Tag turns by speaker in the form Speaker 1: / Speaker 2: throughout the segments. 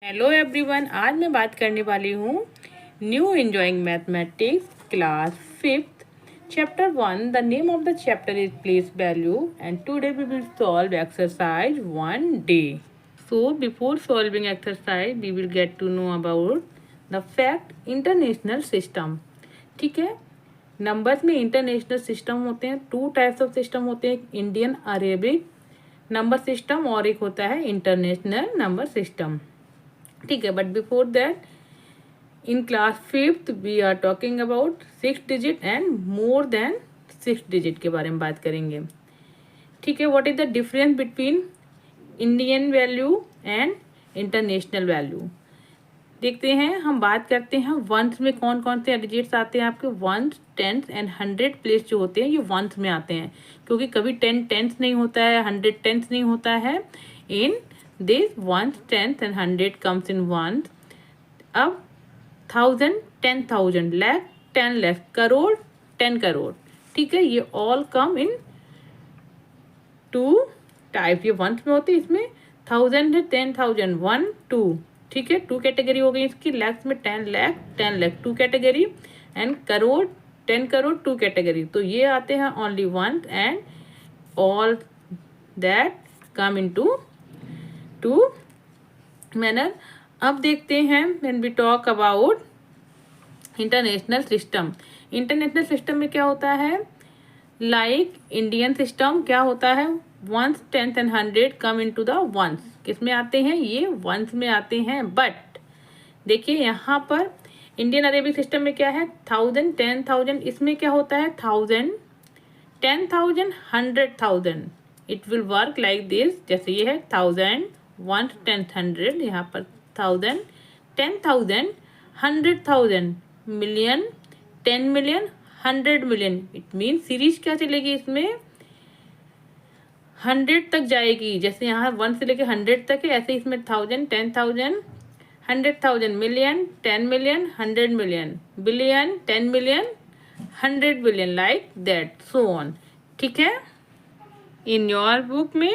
Speaker 1: Hello everyone, आज मैं बात करने वाली हूँ new enjoying mathematics class 5th chapter 1। The name of the chapter is place value and today we will solve exercise 1D। So before solving exercise we will get to know about the fact international system. ठीक है, numbers में international system होते हैं, two types of system होते हैं, Indian Arabic number system और एक होता है इंटरनेशनल नंबर सिस्टम। ठीक है, but before that in class 5th we are talking about 6 digit and more than 6 digit के बारे में बात करेंगे। ठीक है, what is the difference between Indian value and international value देखते हैं। हम बात करते हैं वंस में कौन कौन से डिजिट्स आते हैं। आपके वंस, टेंस एंड 100 प्लेस जो होते हैं ये वंस में आते हैं, क्योंकि कभी 10 टेंस नहीं होता है, 100 टेंस नहीं होता है। इन this ones, tenth and 100 comes in ones। अब 1000, 10,000, lakh, 10 lakh, करोड़, 10 करोड़। ठीक है, ये all come in two type. ये वंस में होते हैं, इसमें 1000 है, 10,000, 1 2। ठीक है, 2 कैटेगरी हो गई इसकी। लैक्स में 10 lakh, 10 lakh 2 category, and crore 10 crore 2 category. तो ये आते हैं only ones and all that come in two manner. अब देखते हैं when we talk about international system. International system में क्या होता है, लाइक इंडियन सिस्टम क्या होता है, ones, tenth and 100 come into the ones. किस में आते हैं, ये वंस में आते हैं। बट देखिए यहाँ पर इंडियन अरेबिक सिस्टम में क्या है, 1000, 10,000, इसमें क्या होता है 1000, 10,000, 100,000। It will work like this, जैसे ये है 1000, 1 10 100, यहाँ पर 1000, 10,000, 100,000, million, 10 million, 100 million. It mean series क्या चलेगी, इसमें 100 तक जाएगी। जैसे यहाँ 1 से लेके 100 तक है, ऐसे इसमें 1000, 10,000, 100,000, million, 10 million, 100 million, billion, 10 million, 100 billion, like that, so on. ठीक है, इन योर बुक में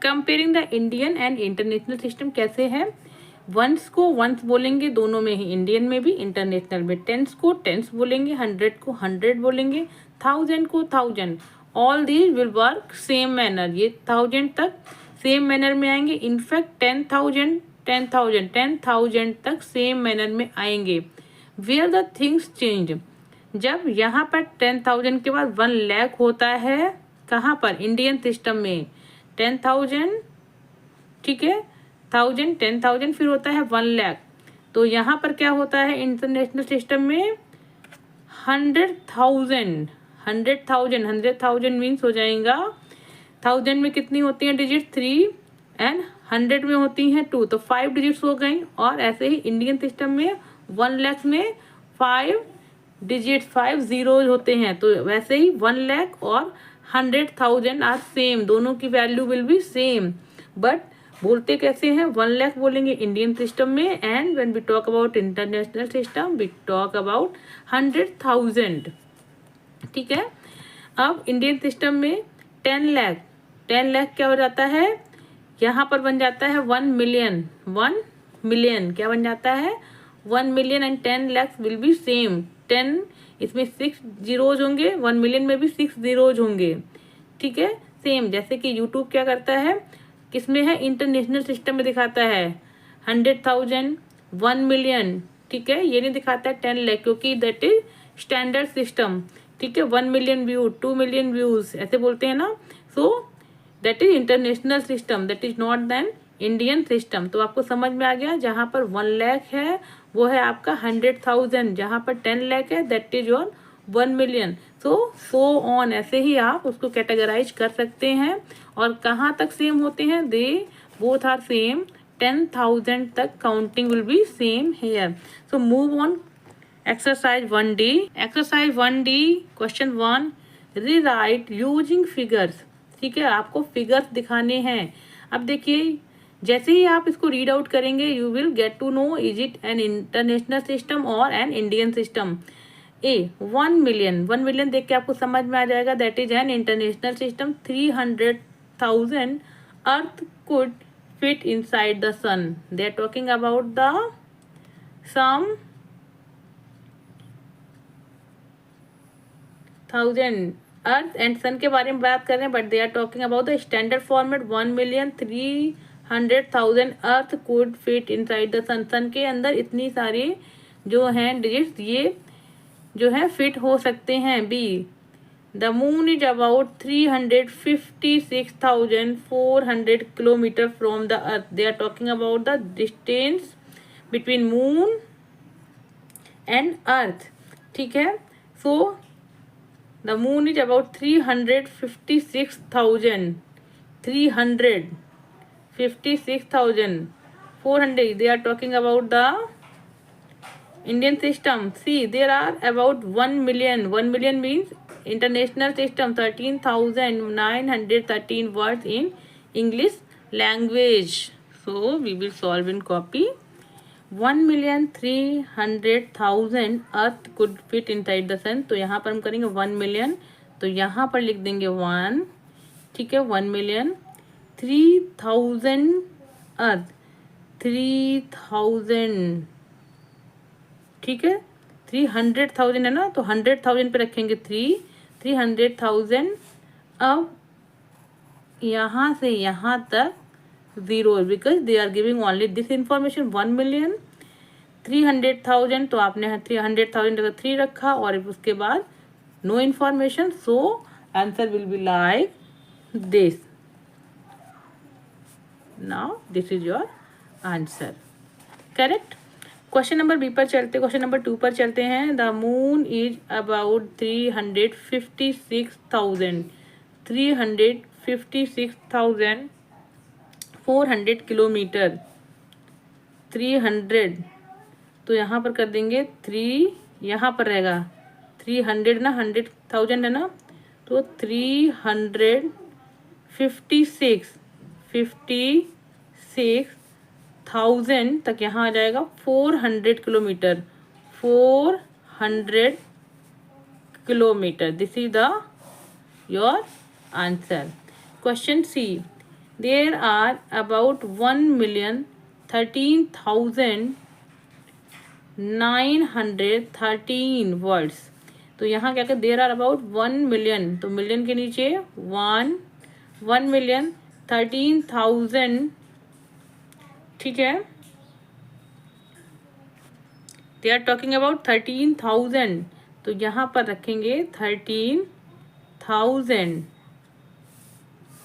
Speaker 1: comparing the Indian and international system कैसे है, वंस को वंस बोलेंगे दोनों में ही, इंडियन में भी इंटरनेशनल में। टेंस को टेंस बोलेंगे, 100 को 100 बोलेंगे, 1000 को 1000। All these will work same manner. ये 1000 तक सेम मैनर में आएंगे। इनफैक्ट 10,000, 10,000, 10,000 तक सेम मैनर में आएंगे। वेयर द थिंग्स चेंज, जब यहाँ पर 10,000 के बाद 1 लाख होता है, कहाँ पर, इंडियन सिस्टम में 10,000, ठीक है, 1000, 10,000, फिर होता है 1 लाख। तो यहाँ पर क्या होता है इंटरनेशनल सिस्टम में 100,000, 100,000, 100,000 मीन्स हो जाएगा 1000 में कितनी होती हैं डिजिट, 3, एंड 100 में होती हैं 2, तो 5 डिजिट्स हो गई। और ऐसे ही इंडियन सिस्टम में 1 लाख में 5 डिजिट्स, 5 जीरो होते हैं। तो वैसे ही 1 लाख और 100,000 आर सेम, दोनों की value will be same. But बोलते कैसे हैं, 1 लाख बोलेंगे इंडियन सिस्टम में, and when we talk about international system we talk about 100,000। ठीक है, अब इंडियन सिस्टम में 10 लाख, 10 लाख क्या हो जाता है, यहाँ पर बन जाता है 1 मिलियन, 1 मिलियन क्या बन जाता है, 1 million, and 10 lakh will be same. 10 इसमें 6 जीरोज होंगे, 1 मिलियन में भी 6 जीरोज होंगे। ठीक है, सेम जैसे कि यूट्यूब क्या करता है, किसमें है, इंटरनेशनल सिस्टम में दिखाता है 100,000, 1 मिलियन। ठीक है, ये नहीं दिखाता है 10 लाख, क्योंकि दैट इज स्टैंडर्ड सिस्टम। ठीक है, 1 मिलियन व्यू, 2 मिलियन व्यूज ऐसे बोलते हैं ना। So that is international system, that is not then Indian system. तो आपको समझ में आ गया, जहाँ पर 1 लाख है वो है आपका 100,000, जहाँ पर 10 लाख है that is your 1 million. So on, ऐसे ही आप उसको कैटेगराइज कर सकते हैं। और कहाँ तक सेम होते हैं, दे बोथ आर सेम, 10,000 तक counting will be same here. So move on exercise 1D। Exercise 1D question 1, rewrite using figures. ठीक है, आपको फिगर्स दिखाने हैं। अब देखिए, जैसे ही आप इसको रीड आउट करेंगे you will get to know is it an international system और an Indian system. 1 million, 1 million देख के आपको समझ में आ जाएगा that is an international system. 300,000 earth could fit inside the sun. They are talking about the some thousand earth and sun के बारे में बात कर रहे हैं, but they are talking about the standard format 1,300,000 earth could fit inside the sun. Sun के अंदर इतनी सारी जो हैं डिजिट्स ये जो है फिट हो सकते हैं. B the moon is about 356,400 kilometre from the earth. They are talking about the distance between moon and earth. ठीक है, so the moon is about 356,400. They are talking about the Indian system. See, there are about 1 million. 1 million means international system. 13,913 words in English language. So we will solve in copy. 1,300,000 earth could fit inside the sun. तो यहाँ पर हम करेंगे 1 million, तो यहाँ पर लिख देंगे 1. ठीक है, 1 मिलियन. 3,000 अर्थ, 3,000. ठीक है, 300,000 है ना, तो 100,000 पे रखेंगे 300,000. अब यहाँ से यहाँ तक 0 because they are giving only this information. 1 million 300,000, तो आपने 300,000 3 रखा और उसके बाद no information. So answer will be like this. Now this is your answer. Correct. Question number B पर चलते, क्वेश्चन नंबर 2 पर चलते हैं. The moon is about 356,400 kilometre. 300, तो यहाँ पर कर देंगे 3, यहाँ पर रहेगा 300 ना, 100,000 है ना, तो 356,000 तक यहाँ आ जाएगा 400 kilometre. 400 kilometre. This is the your answer. Question C. There are about 1,13,913 words. तो यहाँ क्या कहते, देयर आर अबाउट 1 मिलियन, तो मिलियन के नीचे 1,13,000. ठीक है, दे आर टॉकिंग अबाउट 13,000, तो यहाँ पर रखेंगे 13,000.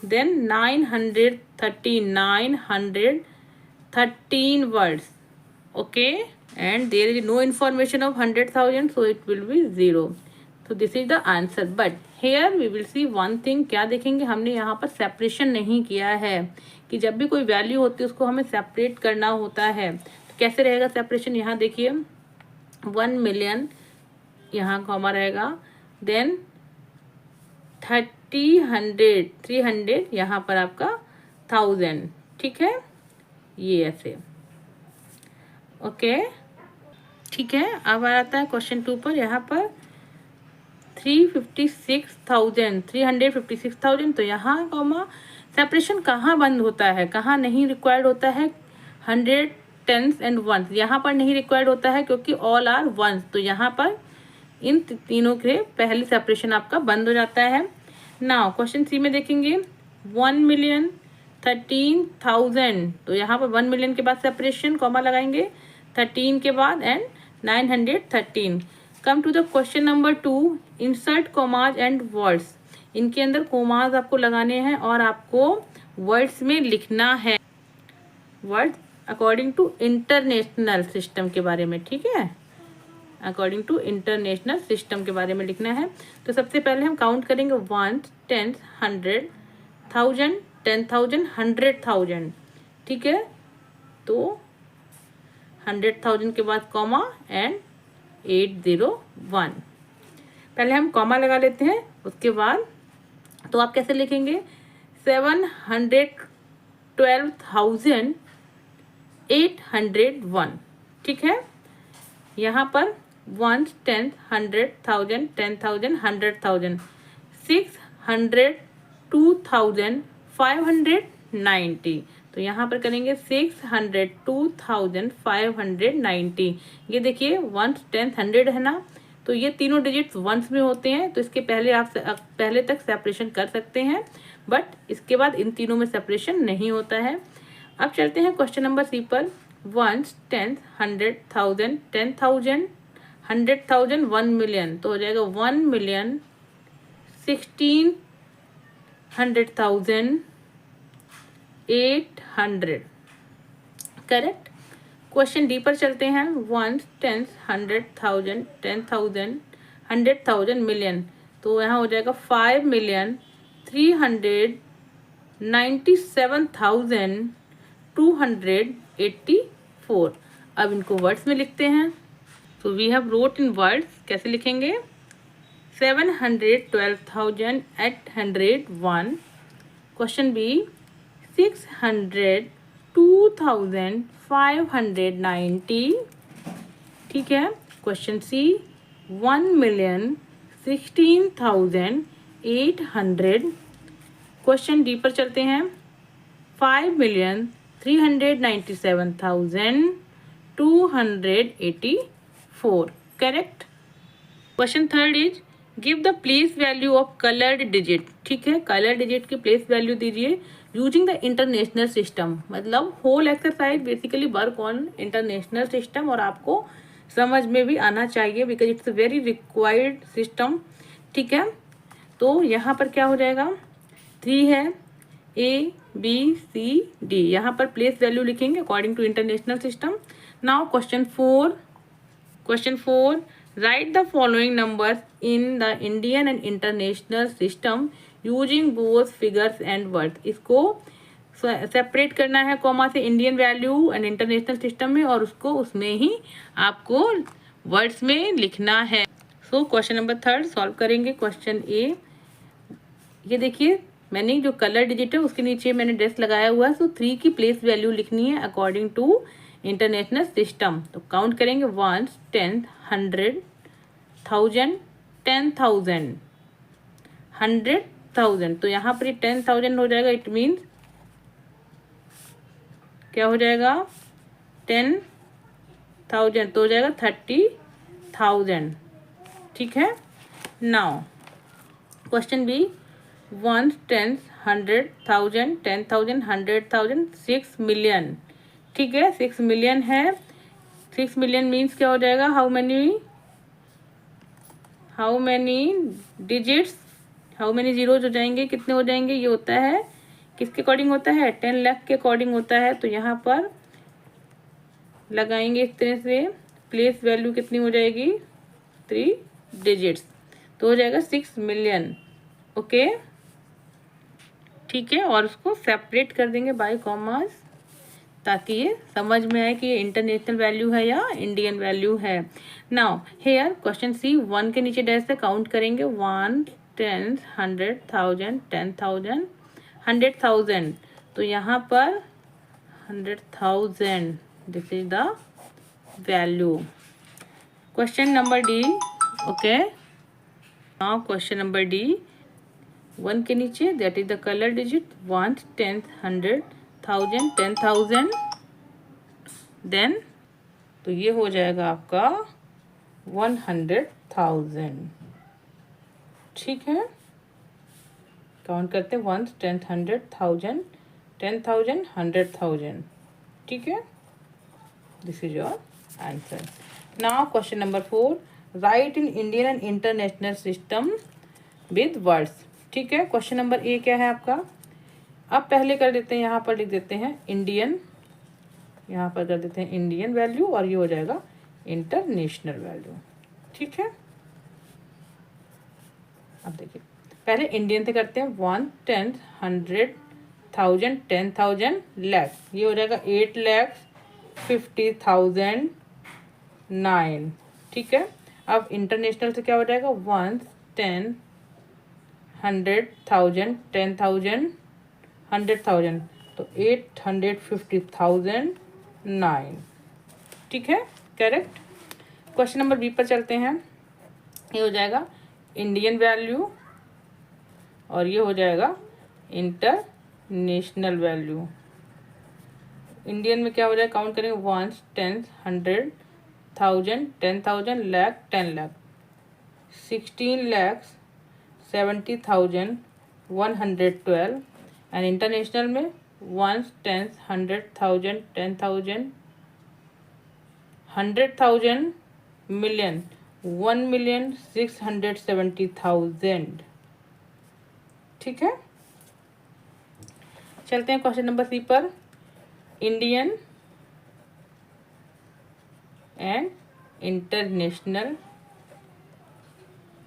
Speaker 1: Then 913 words. Okay, and there is no information of 100,000, so it will be 0. So this is the answer. But here we will see one thing. क्या देखेंगे, हमने यहाँ पर सेपरेशन नहीं किया है कि जब भी कोई वैल्यू होती है उसको हमें सेपरेट करना होता है. तो कैसे रहेगा सेपरेशन, यहाँ देखिए 1 मिलियन यहाँ कॉमा रहेगा. देन 300 यहाँ पर आपका 1000. ठीक है, ये ऐसे. ओके, ठीक है. अब आता है क्वेश्चन 2 पर. यहाँ पर 356,000, तो यहाँ कॉमा सेपरेशन कहाँ बंद होता है, कहाँ नहीं रिक्वायर्ड होता है. 100, 10s एंड 1s यहाँ पर नहीं रिक्वायर्ड होता है क्योंकि ऑल आर 1s. तो यहाँ पर इन तीनों के पहले सेपरेशन आपका बंद हो जाता है. नाउ क्वेश्चन सी में देखेंगे 1,13,000, तो यहाँ पर 1 मिलियन के बाद सेपरेशन कॉमा लगाएंगे 13 के बाद and 913. Come to the question number 2. Insert commas and words. इनके अंदर कॉमाज आपको लगाने हैं और आपको वर्ड्स में लिखना है. Words according to international system के बारे में. ठीक है, अकॉर्डिंग टू इंटरनेशनल सिस्टम के बारे में लिखना है. तो सबसे पहले हम काउंट करेंगे 1, 10, 100, 1000, 10,000, 100,000. ठीक है, तो 100,000 के बाद कॉमा एंड 801. पहले हम कॉमा लगा लेते हैं, उसके बाद तो आप कैसे लिखेंगे 712,801. ठीक है, यहाँ पर 1, 10, 100,000, 10,000, 100,000, 602,590. तो यहाँ पर करेंगे 602,590। ये देखिए वंस, टेंथ, हंड्रेड है ना, तो ये तीनों डिजिट्स वंस में होते हैं, तो इसके पहले आप पहले तक सेपरेशन कर सकते हैं, बट इसके बाद इन तीनों में सेपरेशन नहीं होता है। अब चलते हैं क्वेश्चन नंबर सी पर। वंस, टेंथ, हंड्रेड, थाउजेंड, 10,000, 100,000, 1,000,000, तो हो जाएगा 1,000,000, 1,600,000, 800। करेक्ट। क्वेश्चन डी पर चलते हैं। वंस, टेंथ, 100,000, 10,000, 100,000, मिलियन, तो यहाँ हो जाएगा 5,397,284। अब इनको वर्ड्स में लिखते हैं। तो we have wrote in words, कैसे लिखेंगे? 712,801। Question B 602,590। ठीक है। क्वेश्चन सी 1,16,800। क्वेश्चन डी पर चलते हैं। 5,397,284। Correct. Question third is give the place value of coloured digit. ठीक है, कलर डिजिट की प्लेस वैल्यू दीजिए यूजिंग द इंटरनेशनल सिस्टम। मतलब whole exercise basically work on international system, और आपको समझ में भी आना चाहिए because it's a very required system. ठीक है, तो यहाँ पर क्या हो जाएगा? 3 है, A, B, C, D। यहाँ पर प्लेस वैल्यू लिखेंगे according to international system. Now question 4। Write the following numbers in the Indian and international system using both figures and words. इसको सेपरेट करना है कॉमा से Indian value and international system में, और उसको उसमें ही आपको वर्ड्स में लिखना है। So question number third solve करेंगे। क्वेश्चन ए, ये देखिए मैंने जो कलर डिजिट है उसके नीचे मैंने डेस लगाया हुआ है। सो 3 की प्लेस वैल्यू लिखनी है अकॉर्डिंग टू इंटरनेशनल सिस्टम। तो काउंट करेंगे 1, 10, 100, 1000, 10,000, 100,000। तो यहाँ पर 10,000 हो जाएगा, इट मीन्स क्या हो जाएगा? 10,000 तो हो जाएगा 30,000। ठीक है। Now question B 1, 10, 100,000, 10,000, 100,000, 6 million. ठीक है, 6 मिलियन है। 6 मिलियन मीन्स क्या हो जाएगा? How many digits, how many zeros हो जाएंगे, कितने हो जाएंगे? ये होता है किसके अकॉर्डिंग होता है? 10 लाख के अकॉर्डिंग होता है। तो यहाँ पर लगाएंगे इस तरह से, प्लेस वैल्यू कितनी हो जाएगी? 3 डिजिट्स, तो हो जाएगा 6 मिलियन। ओके, ठीक है, और उसको सेपरेट कर देंगे बाय कॉमास ताकि ये समझ में आए कि ये इंटरनेशनल वैल्यू है या इंडियन वैल्यू है। नाउ हेयर क्वेश्चन सी 1 के नीचे डैश से काउंट करेंगे 1, 10, 100,000, 10,000, 100,000। तो यहाँ पर 100,000, this is the value. Question number D. Okay, now question number D 1 के नीचे that is the colour digit 1, 10, 100,000, 10,000, then तो ये हो जाएगा आपका 100,000। ठीक है, काउंट करते हैं 1, 10, 100,000, 10,000, 100,000। ठीक है, this is your answer. Now question number 4 right in Indian and international system with words. ठीक है, क्वेश्चन नंबर ए क्या है आपका? अब पहले कर देते हैं, यहाँ पर लिख देते हैं इंडियन, यहाँ पर कर देते हैं इंडियन वैल्यू, और ये हो जाएगा इंटरनेशनल वैल्यू। ठीक है, अब देखिए पहले इंडियन से करते हैं 1, 10, 100,000, 10,000, लाख, ये हो जाएगा 8,50,000, 9। ठीक है, अब इंटरनेशनल से क्या हो जाएगा? 1, 10, 100,000, 10,000, 100,000, तो 850,000, 9। ठीक है, करेक्ट। क्वेश्चन नंबर बी पर चलते हैं। ये हो जाएगा इंडियन वैल्यू और ये हो जाएगा इंटरनेशनल वैल्यू। इंडियन में क्या हो जाए, काउंट करेंगे, 1, 10, 100, 1000, 10,000, lakh, 10 lakh, 16 lakhs, 70,000, 112. And international में 1, 10, 100,000, 10,000, 100,000, million, 1,670,000। ठीक है, चलते हैं क्वेश्चन नंबर 3 पर। इंडियन एंड इंटरनेशनल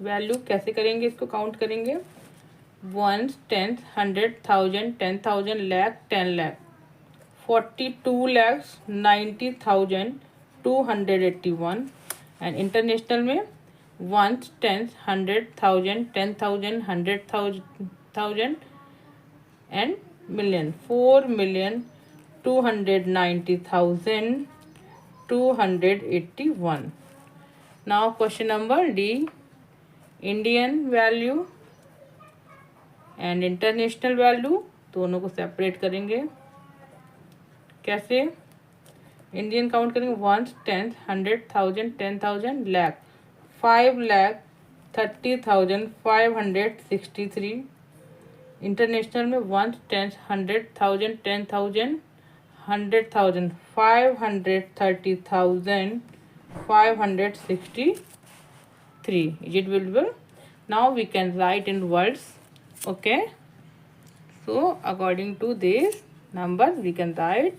Speaker 1: वैल्यू कैसे करेंगे, इसको काउंट करेंगे। 1, 10, 100,000, 10,000, लाख, 10 लाख, 42,90,281। एंड इंटरनेशनल में 1, 10, 100,000, 10,000, 100,000 and million, 4,290,281। Now question number D, Indian value and international value दोनों को सेपरेट करेंगे। कैसे, इंडियन काउंट करेंगे 1, 10, 100,000, 10,000, लाख, 5,30,563। इंटरनेशनल में 1, 10, 100,000, 10,000, 100,000, 530,563। Is it visible? Now we can write in words. Okay, so according to this number we can write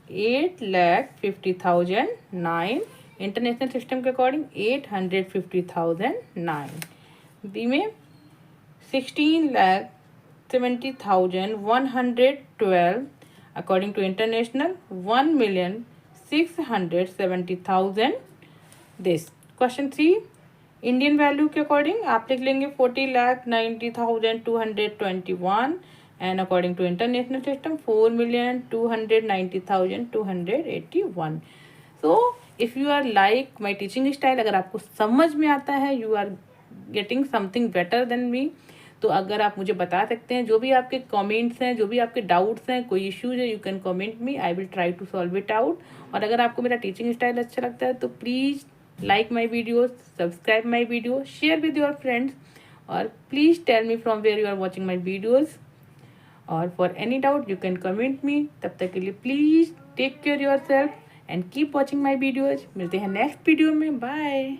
Speaker 1: 8,50,009। International system के according 850,009। बी में 16,70,112। According to international 1,670,000। This question 3, Indian value के अकॉर्डिंग आप लिख लेंगे 40,90,221। And according to international system 4,290,281। So if you are like my teaching style, अगर आपको समझ में आता है, you are getting something better than me, तो अगर आप मुझे बता सकते हैं जो भी आपके कमेंट्स हैं, जो भी आपके डाउट्स हैं, कोई इश्यूज है, you can comment me, I will try to solve it out. और अगर आपको मेरा टीचिंग स्टाइल अच्छा लगता है तो please like my videos, subscribe my video, share with your friends, or please tell me from where you are watching my videos, or for any doubt you can comment me। तब तक के लिए please take care yourself and keep watching my videos। मिलते हैं next video में, bye.